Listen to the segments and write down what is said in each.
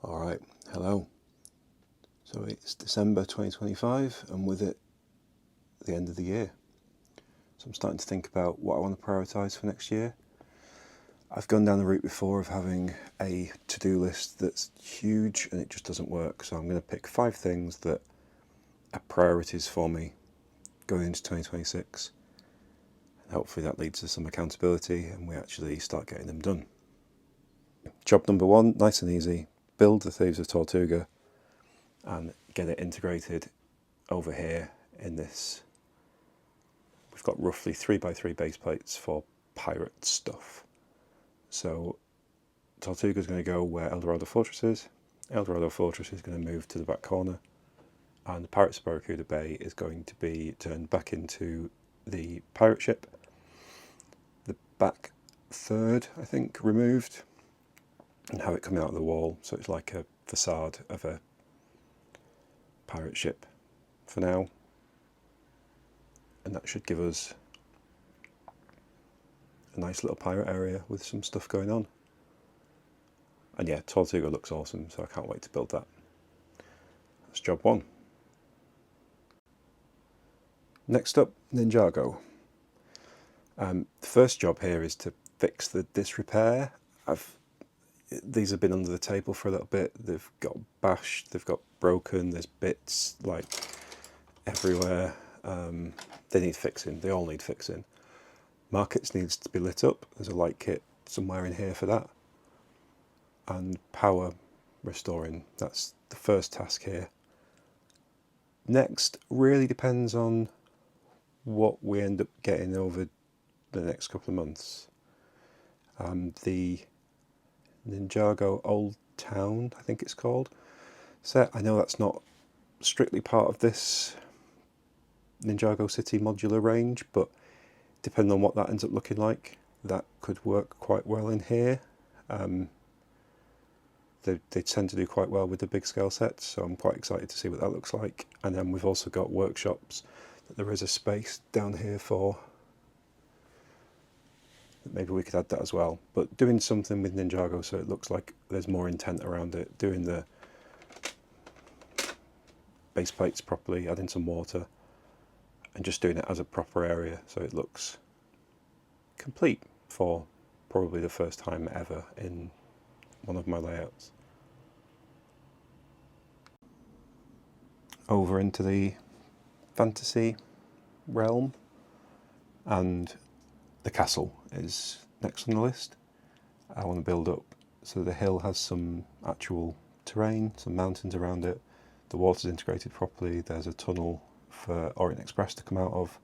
Alright, hello. So it's December 2025 and with it the end of the year. So I'm starting to think about what I want to prioritise for next year. I've gone down the route before of having a to-do list that's huge and it just doesn't work. So I'm going to pick 5 things that are priorities for me going into 2026. And hopefully that leads to some accountability and we actually start getting them done. Job number 1, nice and easy. Build the Thieves of Tortuga and get it integrated over here in this. We've got roughly 3x3 base plates for pirate stuff. So Tortuga is going to go where Eldorado Fortress is. Eldorado Fortress is going to move to the back corner, and the Pirates of Barracuda Bay is going to be turned back into the pirate ship. The back third, I think, removed, and have it coming out of the wall, so it's like a facade of a pirate ship for now. And that should give us a nice little pirate area with some stuff going on. And yeah, Tortuga looks awesome, so I can't wait to build that. That's job 1. Next up, Ninjago. The first job here is to fix the disrepair. These have been under the table for a little bit. They've got bashed, they've got broken, there's bits like everywhere. They need fixing, they all need fixing. Markets needs to be lit up, there's a light kit somewhere in here for that. And power restoring, that's the first task here. Next really depends on what we end up getting over the next couple of months. The Ninjago Old Town, I think it's called, set. I know that's not strictly part of this Ninjago City modular range, but depending on what that ends up looking like, that could work quite well in here. They tend to do quite well with the big scale sets, so I'm quite excited to see what that looks like. And then we've also got workshops that there is a space down here for. Maybe we could add that as well. But doing something with Ninjago so it looks like there's more intent around it, doing the base plates properly, adding some water, and just doing it as a proper area so it looks complete for probably the first time ever in one of my layouts. Over into the fantasy realm, and the castle is next on the list. I want to build up so the hill has some actual terrain, some mountains around it, the water's integrated properly, there's a tunnel for Orient Express to come out of,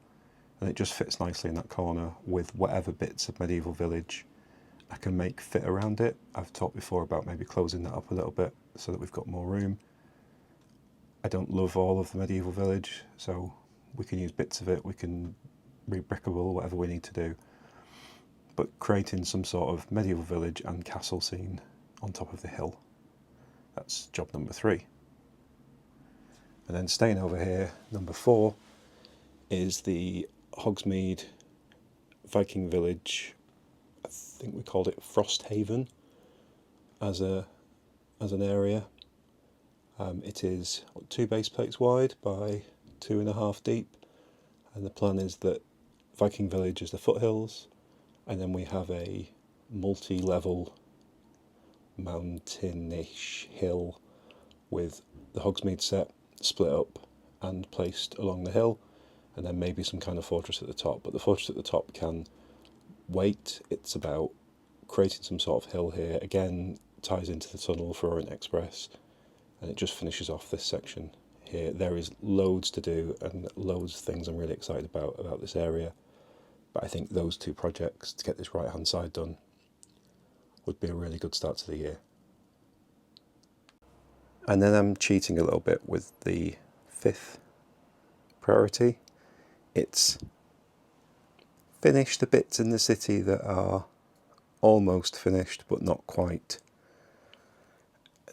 and it just fits nicely in that corner with whatever bits of medieval village I can make fit around it. I've talked before about maybe closing that up a little bit so that we've got more room. I don't love all of the medieval village, so we can use bits of it, we can rebrickable, whatever we need to do. But creating some sort of medieval village and castle scene on top of the hill. That's job number 3. And then staying over here, number 4 is the Hogsmeade Viking village. I think we called it Frosthaven as an area. It is 2 base plates wide by 2.5 deep, and the plan is that Viking village is the foothills, and then we have a multi-level mountainish hill with the Hogsmeade set split up and placed along the hill, and then maybe some kind of fortress at the top. But the fortress at the top can wait. It's about creating some sort of hill here. Again, ties into the tunnel for Orient Express, and it just finishes off this section here. There is loads to do and loads of things I'm really excited about this area. But I think those 2 projects to get this right hand side done would be a really good start to the year. And then I'm cheating a little bit with the 5th priority. It's finish the bits in the city that are almost finished but not quite.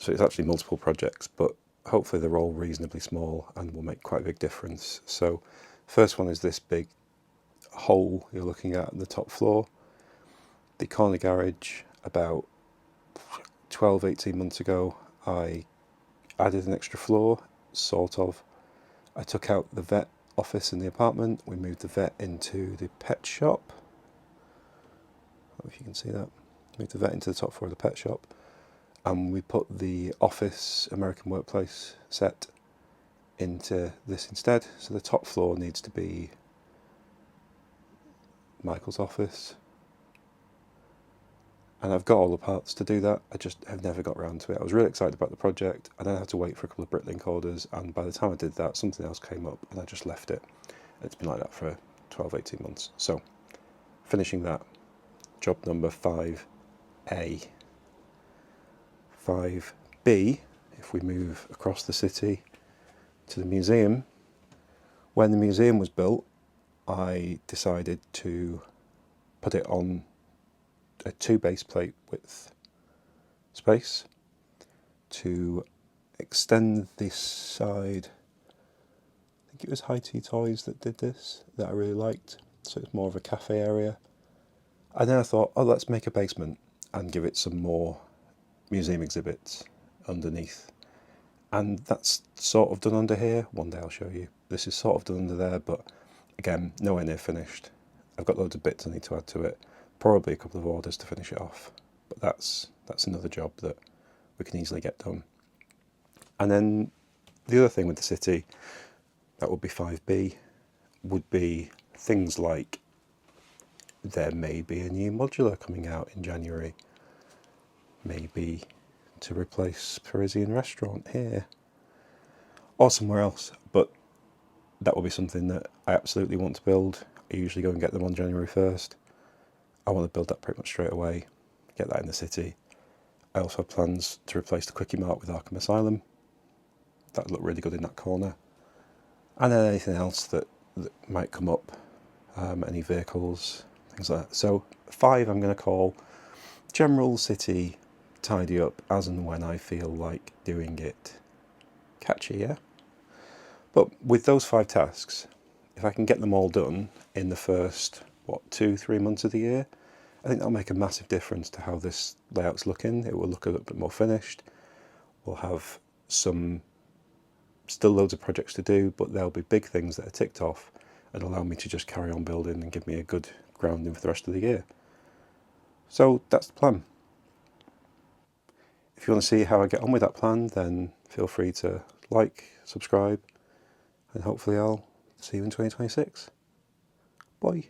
So it's actually multiple projects, but hopefully they're all reasonably small and will make quite a big difference. So first one is this big hole you're looking at the top floor. The corner garage, about 12-18 months ago, I added an extra floor, sort of. I took out the vet office in the apartment. We moved the vet into the pet shop. I don't know if you can see that. Moved the vet into the top floor of the pet shop. And we put the office American workplace set into this instead. So the top floor needs to be Michael's office. And I've got all the parts to do that. I just have never got around to it. I was really excited about the project. I then had to wait for a couple of Bricklink orders, and by the time I did that, something else came up and I just left it. It's been like that for 12, 18 months. So finishing that, job number 5A. 5B, if we move across the city to the museum. When the museum was built, I decided to put it on a 2 base plate width space to extend this side. I think it was High Tea Toys that did this, that I really liked. So it's more of a cafe area. And then I thought, oh, let's make a basement and give it some more museum exhibits underneath. And that's sort of done under here. One day I'll show you. This is sort of done under there, but again, nowhere near finished. I've got loads of bits I need to add to it. Probably a couple of orders to finish it off. But that's another job that we can easily get done. And then the other thing with the city, that would be 5B, would be things like there may be a new modular coming out in January. Maybe to replace Parisian restaurant here or somewhere else. But that will be something that I absolutely want to build. I usually go and get them on January 1st. I want to build that pretty much straight away, get that in the city. I also have plans to replace the Quickie Mart with Arkham Asylum. That would look really good in that corner. And then anything else that might come up, any vehicles, things like that. So 5 I'm going to call general city tidy up as and when I feel like doing it. Catchy, yeah? But with those 5 tasks, if I can get them all done in the first, 2-3 months of the year, I think that'll make a massive difference to how this layout's looking. It will look a little bit more finished. We'll have still loads of projects to do, but there'll be big things that are ticked off and allow me to just carry on building and give me a good grounding for the rest of the year. So that's the plan. If you want to see how I get on with that plan, then feel free to like, subscribe, and hopefully I'll see you in 2026. Bye.